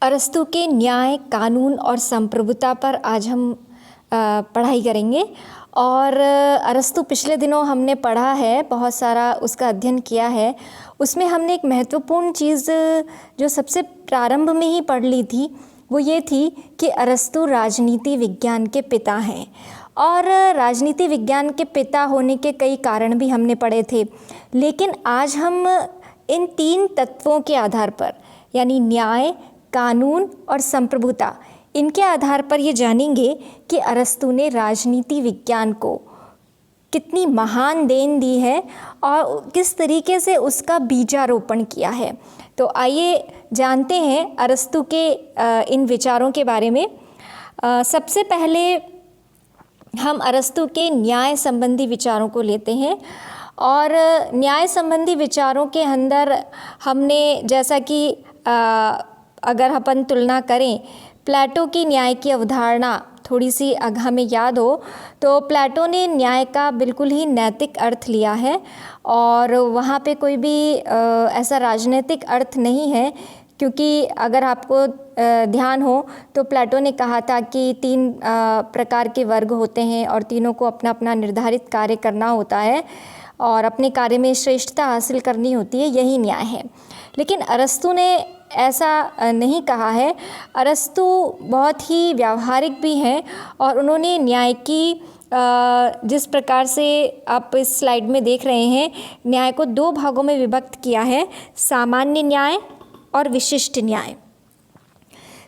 अरस्तु के न्याय, कानून और संप्रभुता पर आज हम पढ़ाई करेंगे। और अरस्तु पिछले दिनों हमने पढ़ा है, बहुत सारा उसका अध्ययन किया है। उसमें हमने एक महत्वपूर्ण चीज़ जो सबसे प्रारंभ में ही पढ़ ली थी, वो ये थी कि अरस्तु राजनीति विज्ञान के पिता हैं। और राजनीति विज्ञान के पिता होने के कई कारण भी हमने पढ़े थे, लेकिन आज हम इन तीन तत्वों के आधार पर, यानी न्याय, कानून और संप्रभुता, इनके आधार पर ये जानेंगे कि अरस्तु ने राजनीति विज्ञान को कितनी महान देन दी है और किस तरीके से उसका बीजारोपण किया है। तो आइए जानते हैं अरस्तु के इन विचारों के बारे में। सबसे पहले हम अरस्तु के न्याय संबंधी विचारों को लेते हैं। और न्याय संबंधी विचारों के अंदर हमने, जैसा कि अगर अपन तुलना करें प्लेटो की न्याय की अवधारणा, थोड़ी सी अगर हमें याद हो तो प्लेटो ने न्याय का बिल्कुल ही नैतिक अर्थ लिया है और वहाँ पे कोई भी ऐसा राजनीतिक अर्थ नहीं है। क्योंकि अगर आपको ध्यान हो तो प्लेटो ने कहा था कि तीन प्रकार के वर्ग होते हैं और तीनों को अपना अपना निर्धारित कार्य करना होता है और अपने कार्य में श्रेष्ठता हासिल करनी होती है, यही न्याय है। लेकिन अरस्तु ने ऐसा नहीं कहा है। अरस्तु बहुत ही व्यावहारिक भी हैं और उन्होंने न्याय की जिस प्रकार से आप इस स्लाइड में देख रहे हैं, न्याय को दो भागों में विभक्त किया है, सामान्य न्याय और विशिष्ट न्याय।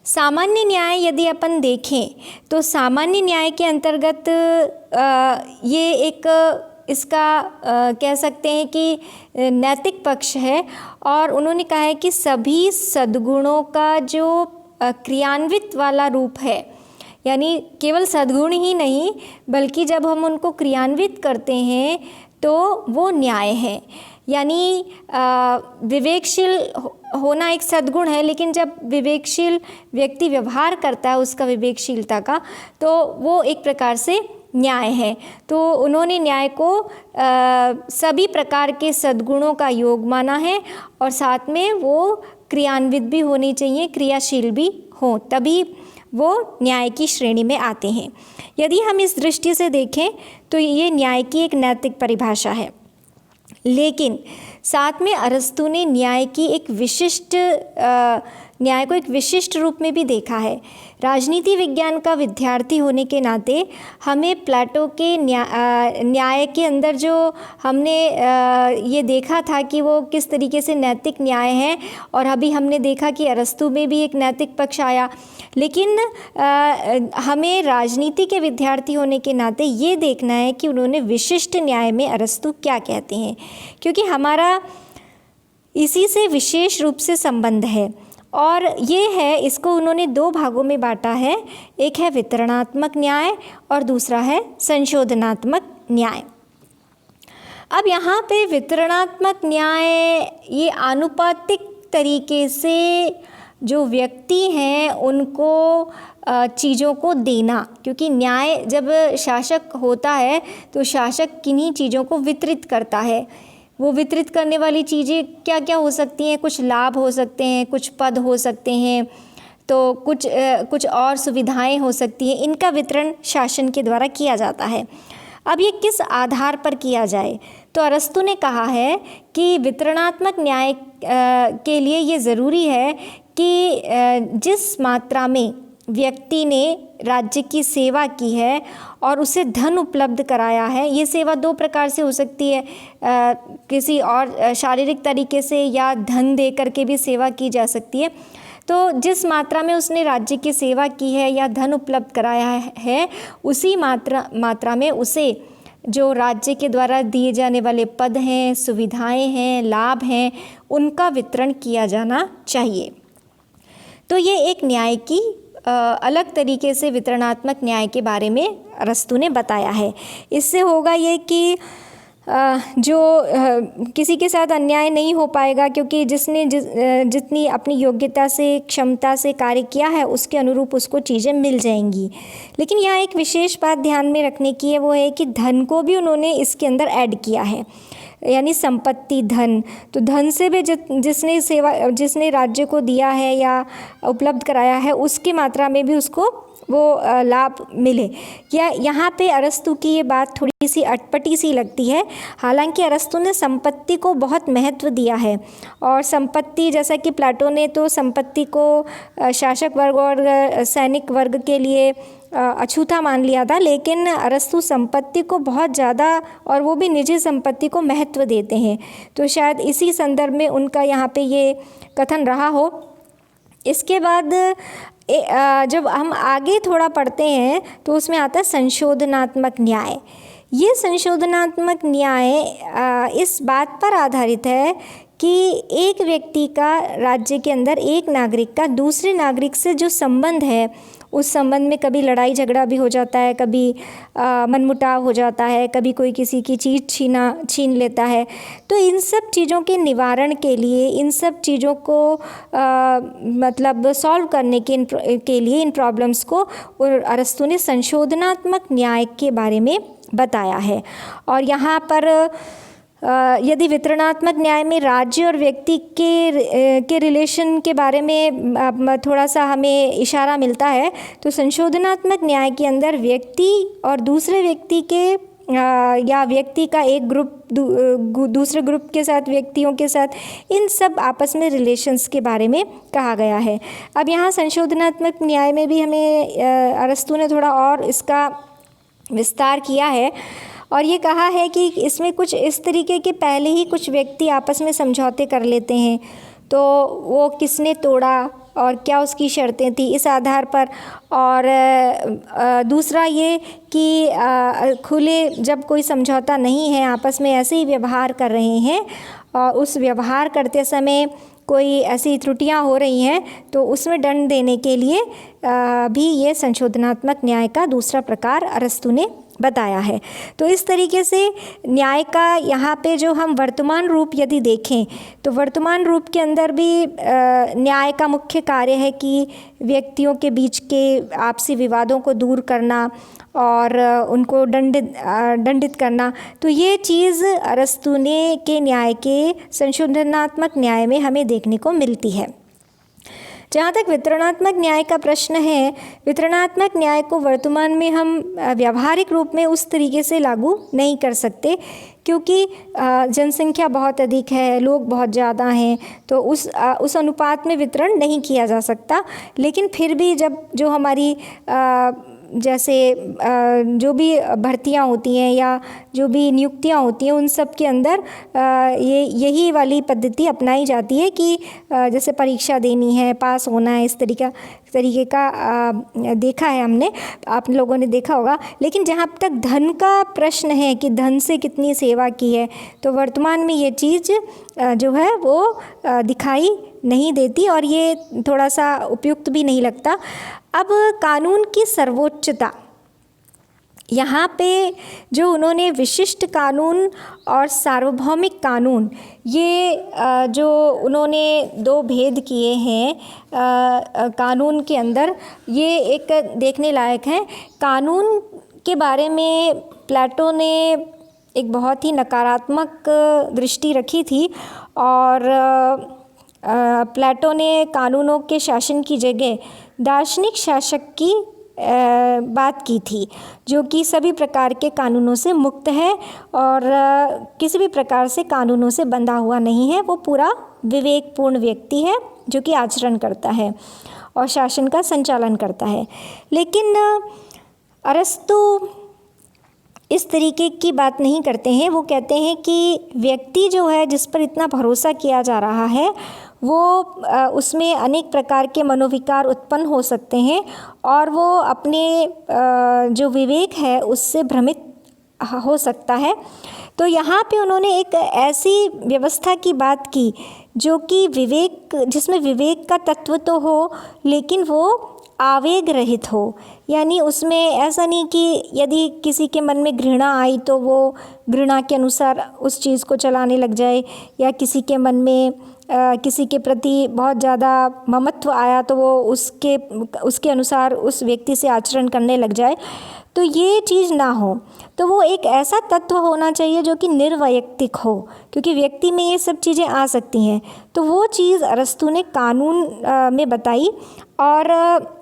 सामान्य न्याय यदि अपन देखें तो सामान्य न्याय के अंतर्गत ये एक इसका कह सकते हैं कि नैतिक पक्ष है। और उन्होंने कहा है कि सभी सद्गुणों का जो क्रियान्वित वाला रूप है, यानी केवल सद्गुण ही नहीं बल्कि जब हम उनको क्रियान्वित करते हैं तो वो न्याय है। यानी विवेकशील होना एक सद्गुण है, लेकिन जब विवेकशील व्यक्ति व्यवहार करता है उसका विवेकशीलता का, तो वो एक प्रकार से न्याय है। तो उन्होंने न्याय को सभी प्रकार के सद्गुणों का योग माना है और साथ में वो क्रियान्वित भी होनी चाहिए, क्रियाशील भी हों, तभी वो न्याय की श्रेणी में आते हैं। यदि हम इस दृष्टि से देखें तो ये न्याय की एक नैतिक परिभाषा है। लेकिन साथ में अरस्तु ने न्याय को एक विशिष्ट रूप में भी देखा है। राजनीति विज्ञान का विद्यार्थी होने के नाते हमें प्लेटो के न्याय के अंदर जो हमने ये देखा था कि वो किस तरीके से नैतिक न्याय है, और अभी हमने देखा कि अरस्तु में भी एक नैतिक पक्ष आया। लेकिन हमें राजनीति के विद्यार्थी होने के नाते ये देखना है कि उन्होंने विशिष्ट न्याय में अरस्तु क्या कहते हैं, क्योंकि हमारा इसी से विशेष रूप से संबंध है। और ये है, इसको उन्होंने दो भागों में बांटा है, एक है वितरणात्मक न्याय और दूसरा है संशोधनात्मक न्याय। अब यहाँ पे वितरणात्मक न्याय ये आनुपातिक तरीके से जो व्यक्ति हैं उनको चीज़ों को देना, क्योंकि न्याय जब शासक होता है तो शासक किन्हीं चीज़ों को वितरित करता है। वो वितरित करने वाली चीज़ें क्या क्या हो सकती हैं? कुछ लाभ हो सकते हैं, कुछ पद हो सकते हैं, तो कुछ और सुविधाएं हो सकती हैं। इनका वितरण शासन के द्वारा किया जाता है। अब ये किस आधार पर किया जाए? तो अरस्तु ने कहा है कि वितरणात्मक न्याय के लिए ये ज़रूरी है कि जिस मात्रा में व्यक्ति ने राज्य की सेवा की है और उसे धन उपलब्ध कराया है, ये सेवा दो प्रकार से हो सकती है, किसी और शारीरिक तरीके से या धन दे करके भी सेवा की जा सकती है। तो जिस मात्रा में उसने राज्य की सेवा की है या धन उपलब्ध कराया है, उसी मात्रा में उसे जो राज्य के द्वारा दिए जाने वाले पद हैं, सुविधाएं हैं, लाभ हैं, उनका वितरण किया जाना चाहिए। तो ये एक न्याय की अलग तरीके से वितरणात्मक न्याय के बारे में अरस्तु ने बताया है। इससे होगा ये कि जो किसी के साथ अन्याय नहीं हो पाएगा, क्योंकि जिसने जितनी अपनी योग्यता से, क्षमता से कार्य किया है उसके अनुरूप उसको चीज़ें मिल जाएंगी। लेकिन यहाँ एक विशेष बात ध्यान में रखने की है, वो है कि धन को भी उन्होंने इसके अंदर ऐड किया है। यानी संपत्ति, धन। तो धन से भी जिसने राज्य को दिया है या उपलब्ध कराया है, उसकी मात्रा में भी उसको वो लाभ मिले। या यहाँ पे अरस्तु की ये बात थोड़ी सी अटपटी सी लगती है। हालांकि अरस्तु ने संपत्ति को बहुत महत्व दिया है, और संपत्ति, जैसा कि प्लेटो ने तो संपत्ति को शासक वर्ग और सैनिक वर्ग के लिए अछूता मान लिया था, लेकिन अरस्तु संपत्ति को बहुत ज़्यादा, और वो भी निजी संपत्ति को महत्व देते हैं। तो शायद इसी संदर्भ में उनका यहाँ पे ये कथन रहा हो। इसके बाद जब हम आगे थोड़ा पढ़ते हैं तो उसमें आता है संशोधनात्मक न्याय। ये संशोधनात्मक न्याय इस बात पर आधारित है कि एक व्यक्ति का, राज्य के अंदर एक नागरिक का दूसरे नागरिक से जो संबंध है, उस संबंध में कभी लड़ाई झगड़ा भी हो जाता है, कभी मनमुटाव हो जाता है, कभी कोई किसी की चीज़ छीन लेता है। तो इन सब चीज़ों के निवारण के लिए, इन सब चीज़ों को मतलब सॉल्व करने के लिए, इन प्रॉब्लम्स को अरस्तु ने संशोधनात्मक न्याय के बारे में बताया है। और यहाँ पर यदि वितरणात्मक न्याय में राज्य और व्यक्ति के रिलेशन के बारे में थोड़ा सा हमें इशारा मिलता है, तो संशोधनात्मक न्याय के अंदर व्यक्ति और दूसरे व्यक्ति के या व्यक्ति का एक ग्रुप दूसरे ग्रुप के साथ, व्यक्तियों के साथ, इन सब आपस में रिलेशंस के बारे में कहा गया है। अब यहाँ संशोधनात्मक न्याय में भी हमें अरस्तु ने थोड़ा और इसका विस्तार किया है, और ये कहा है कि इसमें कुछ इस तरीके के पहले ही कुछ व्यक्ति आपस में समझौते कर लेते हैं, तो वो किसने तोड़ा और क्या उसकी शर्तें थी, इस आधार पर। और दूसरा ये कि खुले, जब कोई समझौता नहीं है, आपस में ऐसे ही व्यवहार कर रहे हैं, और उस व्यवहार करते समय कोई ऐसी त्रुटियां हो रही हैं, तो उसमें दंड देने के लिए भी ये संशोधनात्मक न्याय का दूसरा प्रकार अरस्तु ने बताया है। तो इस तरीके से न्याय का यहाँ पे जो हम वर्तमान रूप यदि देखें, तो वर्तमान रूप के अंदर भी न्याय का मुख्य कार्य है कि व्यक्तियों के बीच के आपसी विवादों को दूर करना और उनको दंडित करना। तो ये चीज़ अरस्तु ने के न्याय के संशोधनात्मक न्याय में हमें देखने को मिलती है। जहाँ तक वितरणात्मक न्याय का प्रश्न है, वितरणात्मक न्याय को वर्तमान में हम व्यावहारिक रूप में उस तरीके से लागू नहीं कर सकते, क्योंकि जनसंख्या बहुत अधिक है, लोग बहुत ज़्यादा हैं, तो उस अनुपात में वितरण नहीं किया जा सकता। लेकिन फिर भी जो हमारी जैसे जो भी भर्तियां होती हैं या जो भी नियुक्तियां होती हैं, उन सब के अंदर यही वाली पद्धति अपनाई जाती है कि जैसे परीक्षा देनी है, पास होना है, इस तरीके का देखा है हमने, आप लोगों ने देखा होगा। लेकिन जहाँ तक धन का प्रश्न है कि धन से कितनी सेवा की है, तो वर्तमान में ये चीज़ जो है वो दिखाई नहीं देती, और ये थोड़ा सा उपयुक्त भी नहीं लगता। अब कानून की सर्वोच्चता, यहाँ पे जो उन्होंने विशिष्ट कानून और सार्वभौमिक कानून, ये जो उन्होंने दो भेद किए हैं कानून के अंदर, ये एक देखने लायक है। कानून के बारे में प्लेटो ने एक बहुत ही नकारात्मक दृष्टि रखी थी, और प्लेटो ने कानूनों के शासन की जगह दार्शनिक शासक की बात की थी, जो कि सभी प्रकार के कानूनों से मुक्त है और किसी भी प्रकार से कानूनों से बंधा हुआ नहीं है। वो पूरा विवेकपूर्ण व्यक्ति है जो कि आचरण करता है और शासन का संचालन करता है। लेकिन अरस्तु इस तरीके की बात नहीं करते हैं। वो कहते हैं कि व्यक्ति जो है, जिस पर इतना भरोसा किया जा रहा है, वो उसमें अनेक प्रकार के मनोविकार उत्पन्न हो सकते हैं और वो अपने जो विवेक है उससे भ्रमित हो सकता है। तो यहाँ पे उन्होंने एक ऐसी व्यवस्था की बात की जो कि जिसमें विवेक का तत्व तो हो, लेकिन वो आवेग रहित हो। यानी उसमें ऐसा नहीं कि यदि किसी के मन में घृणा आई तो वो घृणा के अनुसार उस चीज़ को चलाने लग जाए, या किसी के मन में किसी के प्रति बहुत ज़्यादा ममत्व आया तो वो उसके अनुसार उस व्यक्ति से आचरण करने लग जाए, तो ये चीज़ ना हो। तो वो एक ऐसा तत्व होना चाहिए जो कि निर्वैयक्तिक हो, क्योंकि व्यक्ति में ये सब चीज़ें आ सकती हैं। तो वो चीज़ अरस्तू ने कानून में बताई, और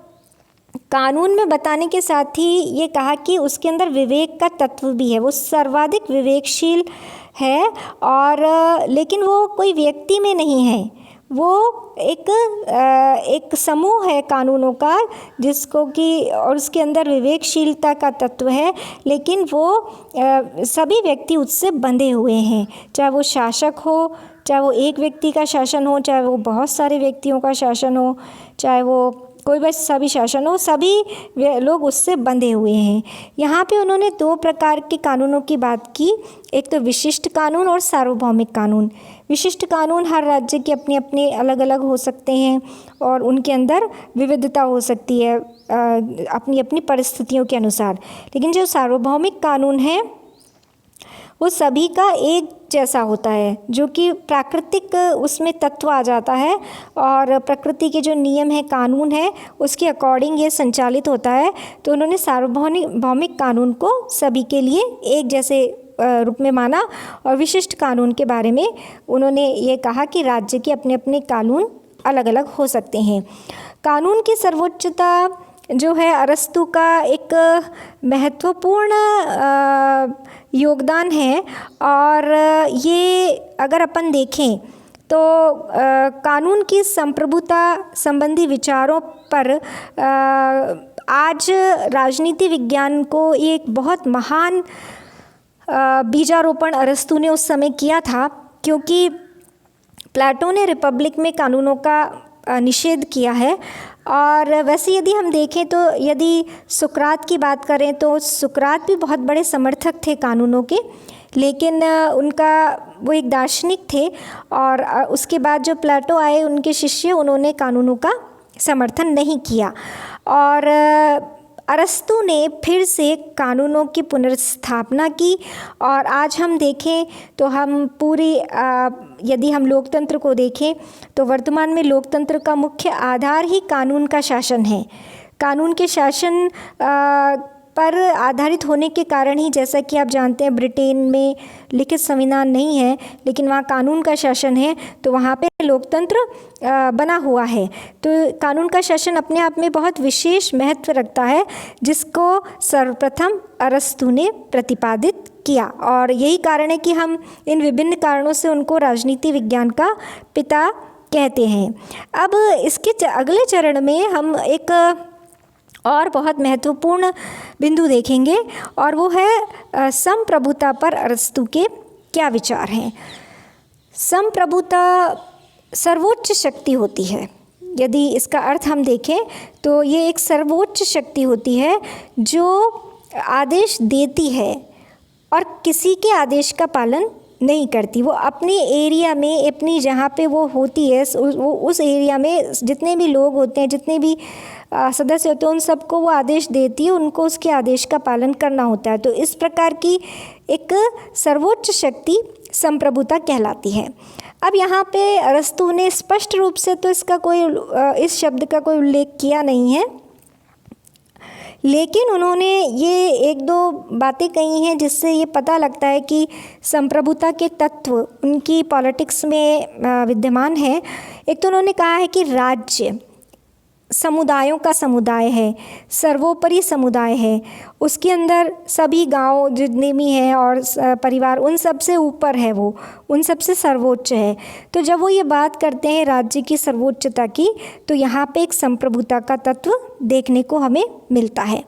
कानून में बताने के साथ ही ये कहा कि उसके अंदर विवेक का तत्व भी है, वो सर्वाधिक विवेकशील है, और लेकिन वो कोई व्यक्ति में नहीं है, वो एक समूह है कानूनों का, जिसको कि और उसके अंदर विवेकशीलता का तत्व है, लेकिन वो सभी व्यक्ति उससे बंधे हुए हैं, चाहे वो शासक हो, चाहे वो एक व्यक्ति का शासन हो, चाहे वो बहुत सारे व्यक्तियों का शासन हो, चाहे वो कोई बस सभी शासन हो, सभी लोग उससे बंधे हुए हैं। यहाँ पे उन्होंने 2 प्रकार के कानूनों की बात की, एक तो विशिष्ट कानून और सार्वभौमिक कानून। विशिष्ट कानून हर राज्य के अपने अपने अलग अलग हो सकते हैं और उनके अंदर विविधता हो सकती है अपनी अपनी परिस्थितियों के अनुसार, लेकिन जो सार्वभौमिक कानून है वो सभी का एक जैसा होता है, जो कि प्राकृतिक उसमें तत्व आ जाता है, और प्रकृति के जो नियम है, कानून है, उसके अकॉर्डिंग ये संचालित होता है। तो उन्होंने सार्वभौमिक कानून को सभी के लिए एक जैसे रूप में माना, और विशिष्ट कानून के बारे में उन्होंने ये कहा कि राज्य के अपने अपने कानून अलग अलग हो सकते हैं। कानून की सर्वोच्चता जो है अरस्तू का एक महत्वपूर्ण योगदान है, और ये अगर अपन देखें तो कानून की संप्रभुता संबंधी विचारों पर आज राजनीति विज्ञान को एक बहुत महान बीजारोपण अरस्तू ने उस समय किया था, क्योंकि प्लेटो ने रिपब्लिक में कानूनों का निषेध किया है। और वैसे यदि हम देखें तो यदि सुकरात की बात करें तो सुकरात भी बहुत बड़े समर्थक थे कानूनों के, लेकिन उनका वो एक दार्शनिक थे, और उसके बाद जो प्लेटो आए उनके शिष्य, उन्होंने कानूनों का समर्थन नहीं किया, और अरस्तू ने फिर से कानूनों की पुनर्स्थापना की। और आज हम देखें तो हम पूरी यदि हम लोकतंत्र को देखें तो वर्तमान में लोकतंत्र का मुख्य आधार ही कानून का शासन है। कानून के शासन पर आधारित होने के कारण ही, जैसा कि आप जानते हैं, ब्रिटेन में लिखित संविधान नहीं है, लेकिन वहाँ कानून का शासन है, तो वहाँ पे लोकतंत्र बना हुआ है। तो कानून का शासन अपने आप में बहुत विशेष महत्व रखता है, जिसको सर्वप्रथम अरस्तू ने प्रतिपादित किया, और यही कारण है कि हम इन विभिन्न कारणों से उनको राजनीति विज्ञान का पिता कहते हैं। अब इसके अगले चरण में हम एक और बहुत महत्वपूर्ण बिंदु देखेंगे, और वो है संप्रभुता पर अरस्तू के क्या विचार हैं। संप्रभुता सर्वोच्च शक्ति होती है। यदि इसका अर्थ हम देखें तो ये एक सर्वोच्च शक्ति होती है जो आदेश देती है और किसी के आदेश का पालन नहीं करती। वो अपने एरिया में, अपनी जहाँ पे वो होती है, वो उस एरिया में जितने भी लोग होते हैं, जितने भी सदस्य होते हैं, उन सबको वो आदेश देती है, उनको उसके आदेश का पालन करना होता है। तो इस प्रकार की एक सर्वोच्च शक्ति संप्रभुता कहलाती है। अब यहाँ पे अरस्तू ने स्पष्ट रूप से तो इस शब्द का कोई उल्लेख किया नहीं है, लेकिन उन्होंने ये 1-2 बातें कही हैं जिससे ये पता लगता है कि संप्रभुता के तत्व उनकी पॉलिटिक्स में विद्यमान है। एक तो उन्होंने कहा है कि राज्य समुदायों का समुदाय है, सर्वोपरि समुदाय है, उसके अंदर सभी गांव जितने भी हैं और परिवार, उन सब से ऊपर है, वो उन सब से सर्वोच्च है। तो जब वो ये बात करते हैं राज्य की सर्वोच्चता की, तो यहाँ पे एक संप्रभुता का तत्व देखने को हमें मिलता है।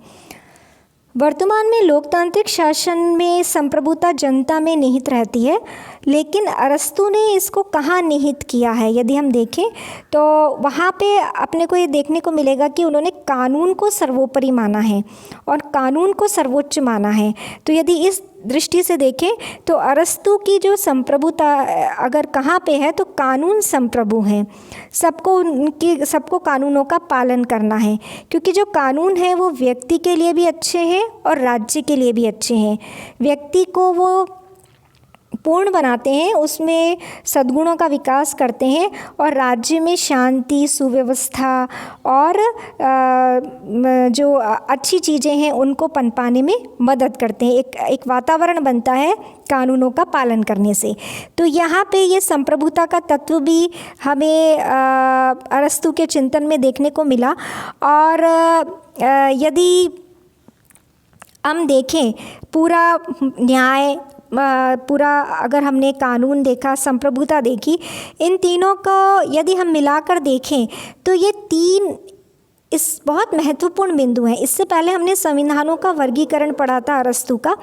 वर्तमान में लोकतांत्रिक शासन में संप्रभुता जनता में निहित रहती है, लेकिन अरस्तू ने इसको कहाँ निहित किया है यदि हम देखें तो वहाँ पे अपने को ये देखने को मिलेगा कि उन्होंने कानून को सर्वोपरि माना है और कानून को सर्वोच्च माना है। तो यदि इस दृष्टि से देखें तो अरस्तू की जो संप्रभुता अगर कहाँ पे है तो कानून संप्रभु हैं, सबको कानूनों का पालन करना है, क्योंकि जो कानून है वो व्यक्ति के लिए भी अच्छे हैं और राज्य के लिए भी अच्छे हैं। व्यक्ति को वो पूर्ण बनाते हैं, उसमें सद्गुणों का विकास करते हैं और राज्य में शांति, सुव्यवस्था और जो अच्छी चीज़ें हैं उनको पनपाने में मदद करते हैं। एक वातावरण बनता है कानूनों का पालन करने से। तो यहाँ पे ये संप्रभुता का तत्व भी हमें अरस्तु के चिंतन में देखने को मिला। और यदि हम देखें पूरा न्याय, पूरा अगर हमने कानून देखा, संप्रभुता देखी, इन तीनों को यदि हम मिलाकर देखें तो ये तीन इस बहुत महत्वपूर्ण बिंदु हैं। इससे पहले हमने संविधानों का वर्गीकरण पढ़ा था अरस्तु का।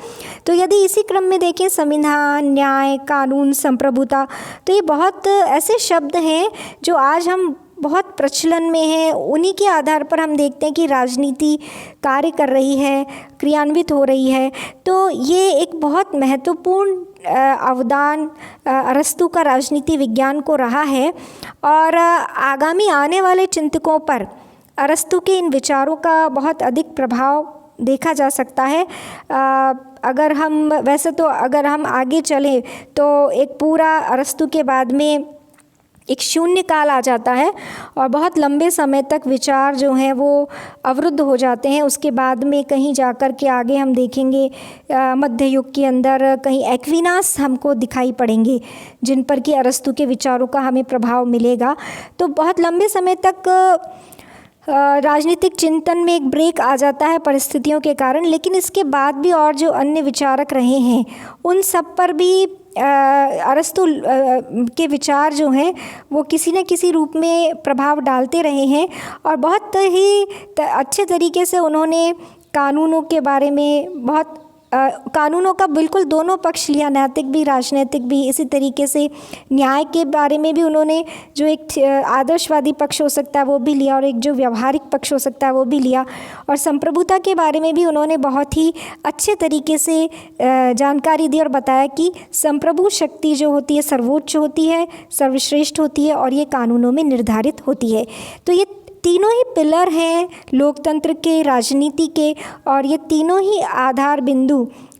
तो यदि इसी क्रम में देखें संविधान, न्याय, कानून, संप्रभुता, तो ये बहुत ऐसे शब्द हैं जो आज हम बहुत प्रचलन में है। उन्हीं के आधार पर हम देखते हैं कि राजनीति कार्य कर रही है, क्रियान्वित हो रही है। तो ये एक बहुत महत्वपूर्ण अवदान अरस्तु का राजनीति विज्ञान को रहा है। और आगामी आने वाले चिंतकों पर अरस्तु के इन विचारों का बहुत अधिक प्रभाव देखा जा सकता है। अगर हम वैसे तो अगर हम आगे चलें तो एक पूरा अरस्तु के बाद में एक शून्य काल आ जाता है और बहुत लंबे समय तक विचार जो हैं वो अवरुद्ध हो जाते हैं। उसके बाद में कहीं जाकर के आगे हम देखेंगे मध्य युग के अंदर कहीं एक्विनास हमको दिखाई पड़ेंगे जिन पर कि अरस्तु के विचारों का हमें प्रभाव मिलेगा। तो बहुत लंबे समय तक राजनीतिक चिंतन में एक ब्रेक आ जाता है परिस्थितियों के कारण। लेकिन इसके बाद भी और जो अन्य विचारक रहे हैं उन सब पर भी अरस्तु के विचार जो हैं वो किसी न किसी रूप में प्रभाव डालते रहे हैं। और बहुत ही अच्छे तरीके से उन्होंने कानूनों के बारे में बहुत कानूनों का बिल्कुल दोनों पक्ष लिया, नैतिक भी राजनीतिक भी। इसी तरीके से न्याय के बारे में भी उन्होंने जो एक आदर्शवादी पक्ष हो सकता है वो भी लिया और एक जो व्यवहारिक पक्ष हो सकता है वो भी लिया। और संप्रभुता के बारे में भी उन्होंने बहुत ही अच्छे तरीके से जानकारी दी और बताया कि संप्रभु शक्ति जो होती है सर्वोच्च होती है, सर्वश्रेष्ठ होती है और ये कानूनों में निर्धारित होती है। तो ये तीनों ही पिलर हैं लोकतंत्र के, राजनीति के, और ये तीनों ही आधार बिंदु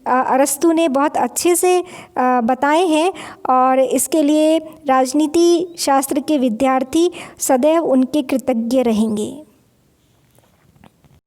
अरस्तु ने बहुत अच्छे से बताए हैं। और इसके लिए राजनीति शास्त्र के विद्यार्थी सदैव उनके कृतज्ञ रहेंगे।